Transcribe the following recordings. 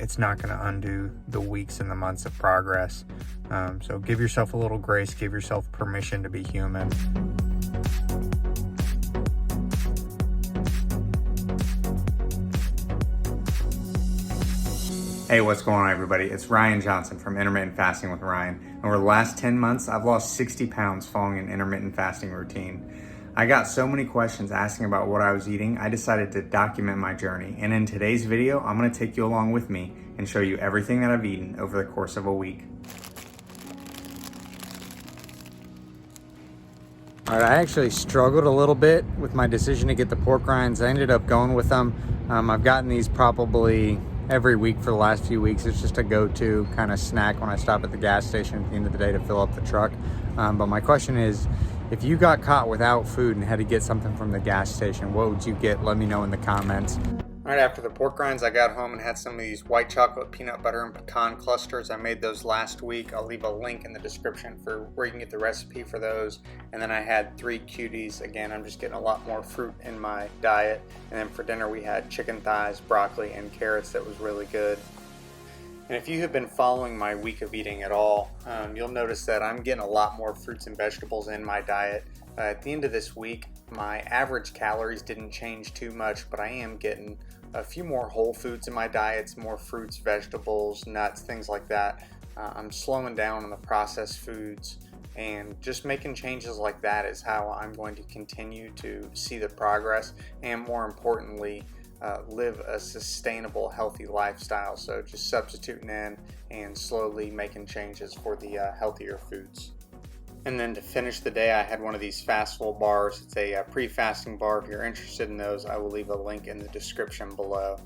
it's not going to undo the weeks and the months of progress. So give yourself a little grace, give yourself permission to be human. Hey, what's going on, everybody? It's Ryan Johnson from Intermittent Fasting with Ryan. Over the last 10 months, I've lost 60 pounds following an intermittent fasting routine. I got so many questions asking about what I was eating, I decided to document my journey. And in today's video, I'm gonna take you along with me and show you everything that I've eaten over the course of a week. All right, I actually struggled a little bit with my decision to get the pork rinds. I ended up going with them. I've gotten these probably every week for the last few weeks. It's just a go-to kind of snack when I stop at the gas station at the end of the day to fill up the truck. But my question is, if you got caught without food and had to get something from the gas station, what would you get? Let me know in the comments. All right, after the pork rinds, I got home and had some of these white chocolate peanut butter and pecan clusters. I made those last week. I'll leave a link in the description for where you can get the recipe for those. And then I had 3 cuties. Again, I'm just getting a lot more fruit in my diet. And then for dinner, we had chicken thighs, broccoli, and carrots. That was really good. And if you have been following my week of eating at all, you'll notice that I'm getting a lot more fruits and vegetables in my diet. At the end of this week, my average calories didn't change too much, but I am getting a few more whole foods in my diets, more fruits, vegetables, nuts, things like that. I'm slowing down on the processed foods, and just making changes like that is how I'm going to continue to see the progress, and more importantly, live a sustainable, healthy lifestyle. So just substituting in and slowly making changes for the healthier foods. And then to finish the day, I had one of these Fastful bars. It's a pre-fasting bar. If you're interested in those, I will leave a link in the description below.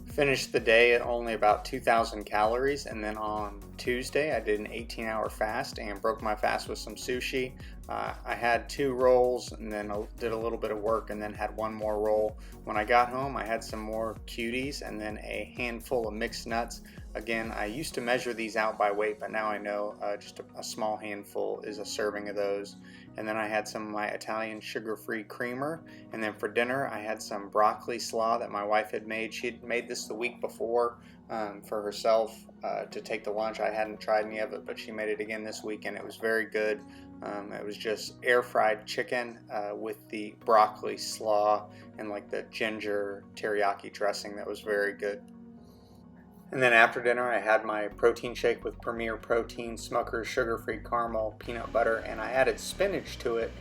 Finished the day at only about 2,000 calories, and then on Tuesday I did an 18-hour fast and broke my fast with some sushi. I had 2 rolls and then did a little bit of work and then had 1 more roll. When I got home, I had some more cuties and then a handful of mixed nuts. Again, I used to measure these out by weight, but now I know just a small handful is a serving of those. And then I had some of my Italian sugar-free creamer. And then for dinner, I had some broccoli slaw that my wife had made. She had made this the week before for herself to take to lunch. I hadn't tried any of it, but she made it again this week, and it was very good. It was just air-fried chicken with the broccoli slaw and like the ginger teriyaki dressing. That was very good. And then after dinner, I had my protein shake with Premier Protein, Smucker's sugar-free caramel, peanut butter, and I added spinach to it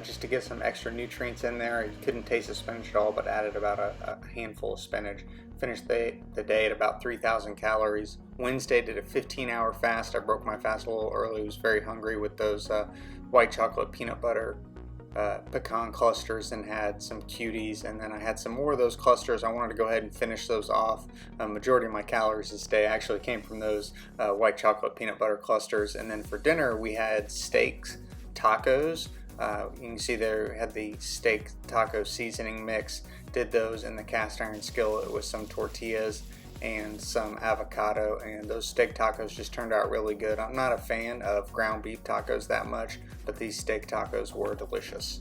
just to get some extra nutrients in there. You couldn't taste the spinach at all, but added about a handful of spinach. Finished the day at about 3,000 calories. Wednesday did a 15-hour fast. I broke my fast a little early. I was very hungry with those white chocolate peanut butter pecan clusters and had some cuties, and then I had some more of those clusters. I wanted to go ahead and finish those off. Majority of my calories this day actually came from those white chocolate peanut butter clusters. And then for dinner we had steaks, tacos. You can see there had the steak taco seasoning mix. Did those in the cast iron skillet with some tortillas and some avocado, and those steak tacos just turned out really good. I'm not a fan of ground beef tacos that much, but these steak tacos were delicious.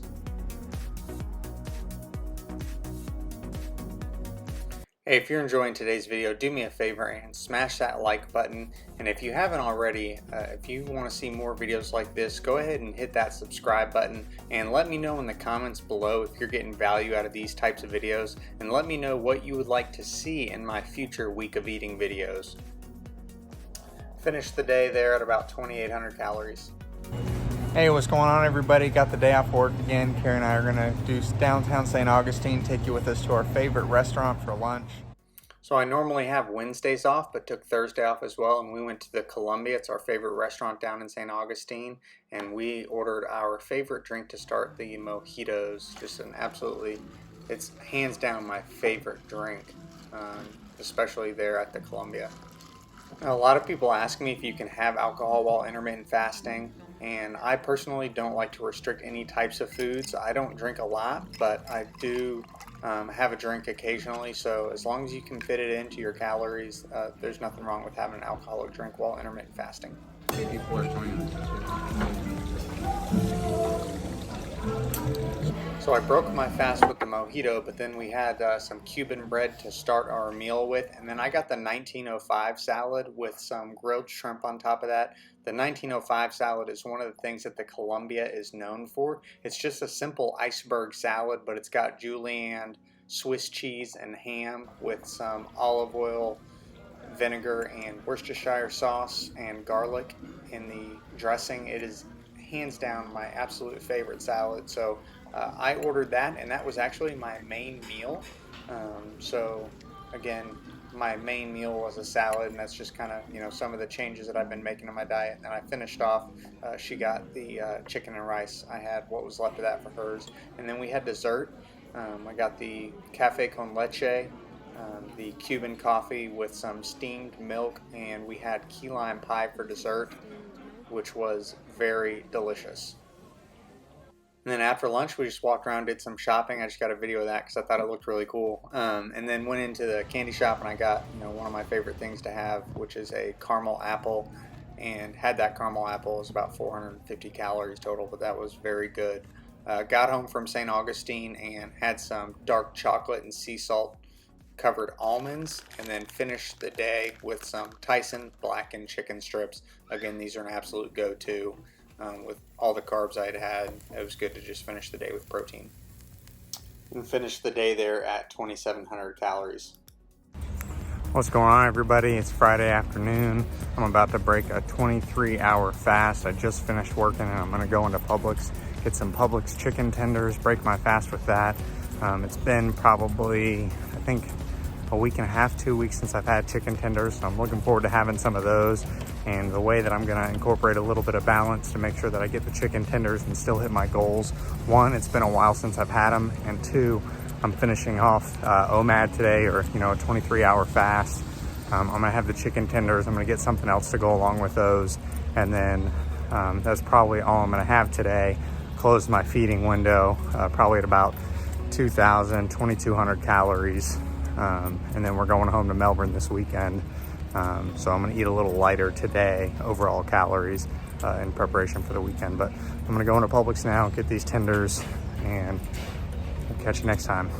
Hey, if you're enjoying today's video, do me a favor and smash that like button. And if you haven't already, if you want to see more videos like this, go ahead and hit that subscribe button and let me know in the comments below if you're getting value out of these types of videos, and let me know what you would like to see in my future week of eating videos. Finished the day there at about 2,800 calories. Hey, what's going on, everybody? Got the day off work again. Carrie and I are gonna do downtown St. Augustine, take you with us to our favorite restaurant for lunch. So I normally have Wednesdays off, but took Thursday off as well, and we went to the Columbia. It's our favorite restaurant down in St. Augustine, and we ordered our favorite drink to start, the mojitos. Just an absolutely, it's hands down my favorite drink, especially there at the Columbia. Now, a lot of people ask me if you can have alcohol while intermittent fasting, and I personally don't like to restrict any types of foods. I don't drink a lot, but I do have a drink occasionally, so as long as you can fit it into your calories, there's nothing wrong with having an alcoholic drink while intermittent fasting. People are joining us. So I broke my fast with the mojito, but then we had some Cuban bread to start our meal with, and then I got the 1905 salad with some grilled shrimp on top of that. The 1905 salad is one of the things that the Columbia is known for. It's just a simple iceberg salad, but it's got julienne, Swiss cheese, and ham with some olive oil, vinegar, and Worcestershire sauce and garlic in the dressing. It is hands down my absolute favorite salad. So I ordered that, and that was actually my main meal. So again, my main meal was a salad, and that's just kind of, you know, some of the changes that I've been making in my diet. And I finished off, she got the chicken and rice. I had what was left of that for hers. And then we had dessert. I got the cafe con leche, the Cuban coffee with some steamed milk, and we had key lime pie for dessert, which was very delicious. And then after lunch, we just walked around, did some shopping. I just got a video of that because I thought it looked really cool. And then went into the candy shop and I got, you know, one of my favorite things to have, which is a caramel apple. And had that caramel apple. It was about 450 calories total, but that was very good. Got home from St. Augustine and had some dark chocolate and sea salt covered almonds, and then finished the day with some Tyson blackened chicken strips. Again, these are an absolute go-to. With all the carbs I had, it was good to just finish the day with protein. And finish the day there at 2,700 calories. What's going on, everybody? It's Friday afternoon. I'm about to break a 23-hour fast. I just finished working and I'm gonna go into Publix, get some Publix chicken tenders, break my fast with that. It's been probably, I think, a week and a half, 2 weeks since I've had chicken tenders, so I'm looking forward to having some of those. And the way that I'm gonna incorporate a little bit of balance to make sure that I get the chicken tenders and still hit my goals. One, it's been a while since I've had them, and two, I'm finishing off OMAD today, or, you know, a 23-hour fast. I'm gonna have the chicken tenders. I'm gonna get something else to go along with those, and then that's probably all I'm gonna have today. Close my feeding window, probably at about 2,200 calories. And then we're going home to Melbourne this weekend. So I'm gonna eat a little lighter today, overall calories, in preparation for the weekend. But I'm gonna go into Publix now, get these tenders, and we'll catch you next time.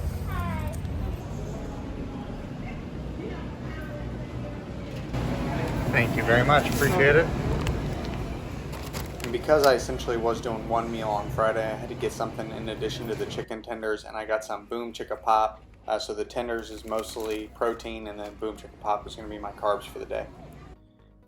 Thank you very much, appreciate it. And because I essentially was doing one meal on Friday, I had to get something in addition to the chicken tenders, and I got some Boom Chicka Pop. So the tenders is mostly protein, and then Boom Chicka Pop is going to be my carbs for the day.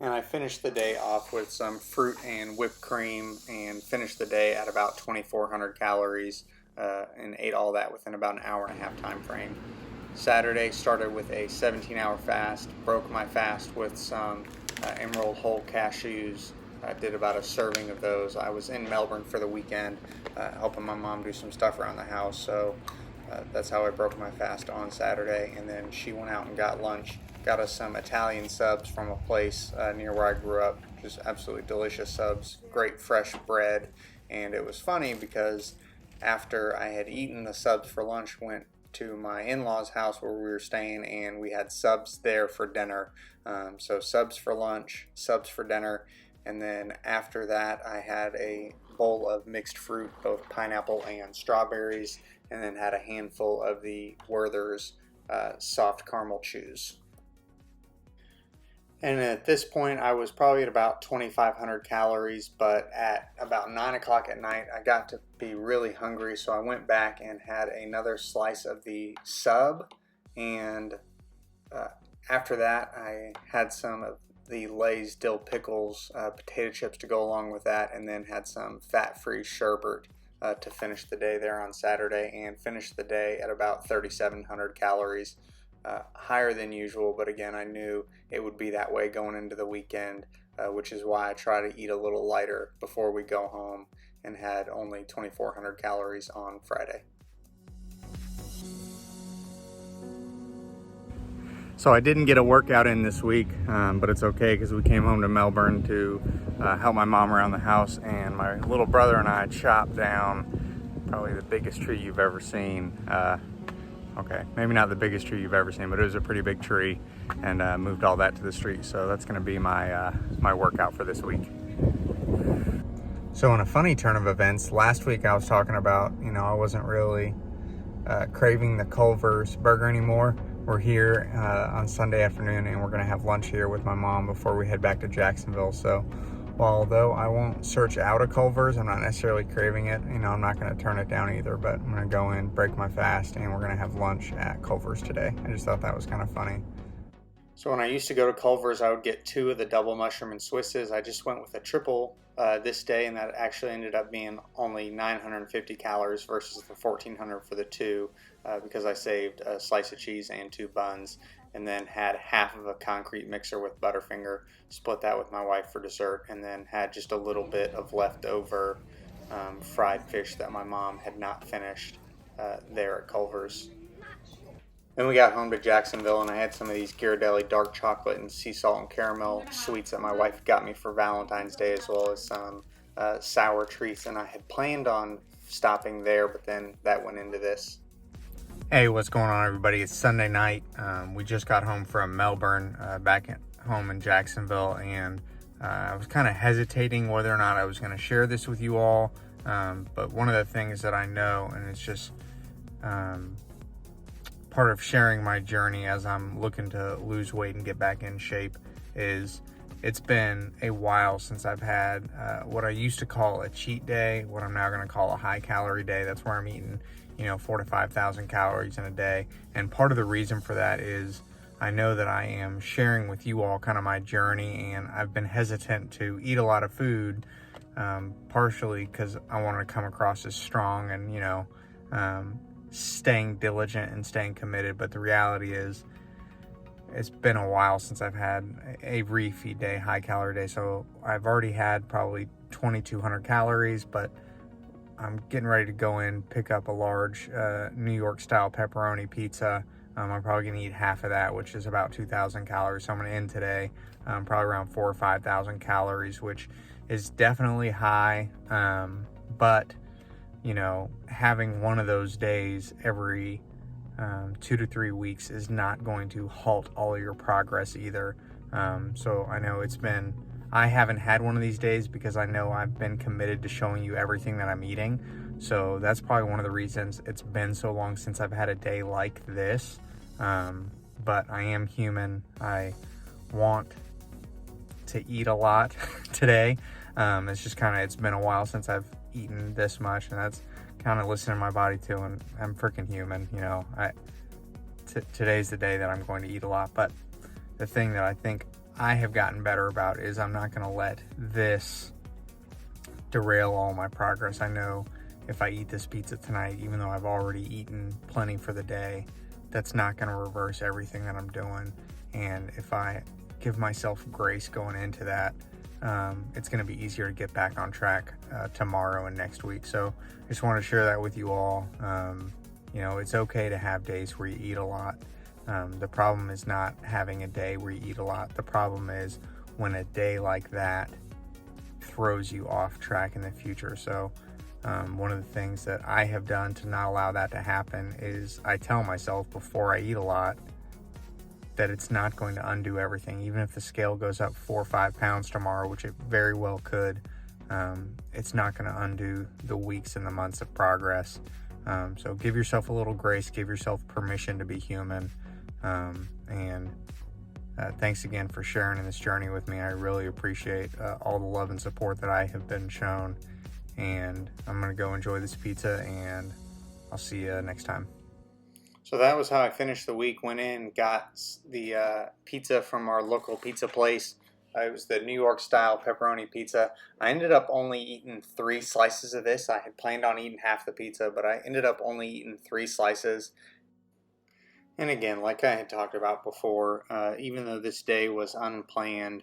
And I finished the day off with some fruit and whipped cream, and finished the day at about 2,400 calories, and ate all that within about an hour and a half time frame. Saturday started with a 17-hour fast, broke my fast with some Emerald Whole cashews. I did about a serving of those. I was in Melbourne for the weekend, helping my mom do some stuff around the house, so that's how I broke my fast on Saturday. And then she went out and got lunch, got us some Italian subs from a place near where I grew up. Just absolutely delicious subs, great fresh bread. And it was funny because after I had eaten the subs for lunch, went to my in-laws' house where we were staying, and we had subs there for dinner. So subs for lunch, subs for dinner, and then after that I had a bowl of mixed fruit, both pineapple and strawberries, and then had a handful of the Werther's soft caramel chews. And at this point, I was probably at about 2,500 calories, but at about 9 o'clock at night, I got to be really hungry, so I went back and had another slice of the sub, and after that, I had some of the Lay's dill pickles, potato chips to go along with that, and then had some fat-free sherbet to finish the day there on Saturday, and finished the day at about 3,700 calories. Higher than usual, but again, I knew it would be that way going into the weekend, which is why I try to eat a little lighter before we go home, and had only 2,400 calories on Friday. So I didn't get a workout in this week, but it's okay because we came home to Melbourne to help my mom around the house, and my little brother and I chopped down probably the biggest tree you've ever seen. Okay, maybe not the biggest tree you've ever seen, but it was a pretty big tree, and moved all that to the street. So that's gonna be my my workout for this week. So in a funny turn of events, last week I was talking about, I wasn't really craving the Culver's burger anymore. We're here on Sunday afternoon, and we're going to have lunch here with my mom before we head back to Jacksonville. So although I won't search out a Culver's, I'm not necessarily craving it. I'm not going to turn it down either, but I'm going to go in, break my fast, and we're going to have lunch at Culver's today. I just thought that was kind of funny. So when I used to go to Culver's, I would get 2 of the double mushroom and Swisses. I just went with a triple this day, and that actually ended up being only 950 calories versus the 1400 for the 2, because I saved a slice of cheese and 2 buns, and then had half of a concrete mixer with Butterfinger, split that with my wife for dessert, and then had just a little bit of leftover fried fish that my mom had not finished there at Culver's. Then we got home to Jacksonville, and I had some of these Ghirardelli dark chocolate and sea salt and caramel sweets that my wife got me for Valentine's Day, as well as some sour treats. And I had planned on stopping there, but then that went into this. Hey, what's going on, everybody? It's Sunday night. We just got home from Melbourne, back at home in Jacksonville, and I was kind of hesitating whether or not I was going to share this with you all. But one of the things that I know, and it's just part of sharing my journey as I'm looking to lose weight and get back in shape, is it's been a while since I've had what I used to call a cheat day, what I'm now going to call a high calorie day. That's where I'm eating 4,000 to 5,000 calories in a day. And part of the reason for that is I know that I am sharing with you all kind of my journey, and I've been hesitant to eat a lot of food, partially because I want to come across as strong and staying diligent and staying committed. But the reality is it's been a while since I've had a refeed day, high calorie day. So I've already had probably 2,200 calories, but I'm getting ready to go in, pick up a large New York style pepperoni pizza. I'm probably gonna eat half of that, which is about 2,000 calories. So I'm gonna end today probably around 4,000 or 5,000 calories, which is definitely high, but having one of those days every 2 to 3 weeks is not going to halt all of your progress either. So I know I haven't had one of these days because I know I've been committed to showing you everything that I'm eating. So that's probably one of the reasons it's been so long since I've had a day like this. But I am human. I want to eat a lot today. It's just it's been a while since I've eaten this much, and that's kind of listening to my body too. And I'm freaking human. Today's the day that I'm going to eat a lot. But the thing that I think I have gotten better about is I'm not going to let this derail all my progress. I know if I eat this pizza tonight, even though I've already eaten plenty for the day, that's not going to reverse everything that I'm doing. And if I give myself grace going into that, it's going to be easier to get back on track tomorrow and next week. So I just want to share that with you all. It's okay to have days where you eat a lot. The problem is not having a day where you eat a lot. The problem is when a day like that throws you off track in the future. So one of the things that I have done to not allow that to happen is I tell myself before I eat a lot that it's not going to undo everything. Even if the scale goes up 4 or 5 pounds tomorrow, which it very well could, it's not going to undo the weeks and the months of progress. So give yourself a little grace, give yourself permission to be human. And thanks again for sharing in this journey with me. I really appreciate all the love and support that I have been shown. And I'm going to go enjoy this pizza, and I'll see you next time. So that was how I finished the week. Went in, got the pizza from our local pizza place. It was the New York style pepperoni pizza. I ended up only eating 3 slices of this. I had planned on eating half the pizza, but I ended up only eating 3 slices. And again, like I had talked about before, even though this day was unplanned,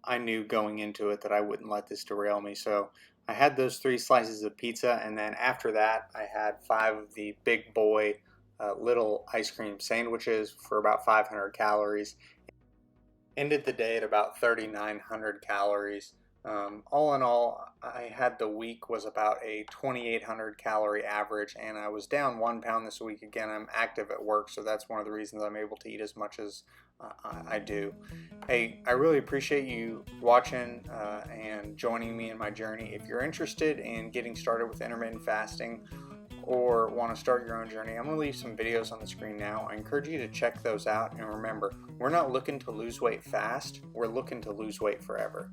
I knew going into it that I wouldn't let this derail me. So I had those 3 slices of pizza, and then after that, I had 5 of the big boy little ice cream sandwiches for about 500 calories. Ended the day at about 3,900 calories, All in all, I had the week was about a 2,800 calorie average, and I was down 1 pound this week. Again, I'm active at work, so that's one of the reasons I'm able to eat as much as I do. Hey, I really appreciate you watching and joining me in my journey. If you're interested in getting started with intermittent fasting or want to start your own journey, I'm going to leave some videos on the screen now. I encourage you to check those out, and remember, we're not looking to lose weight fast, we're looking to lose weight forever.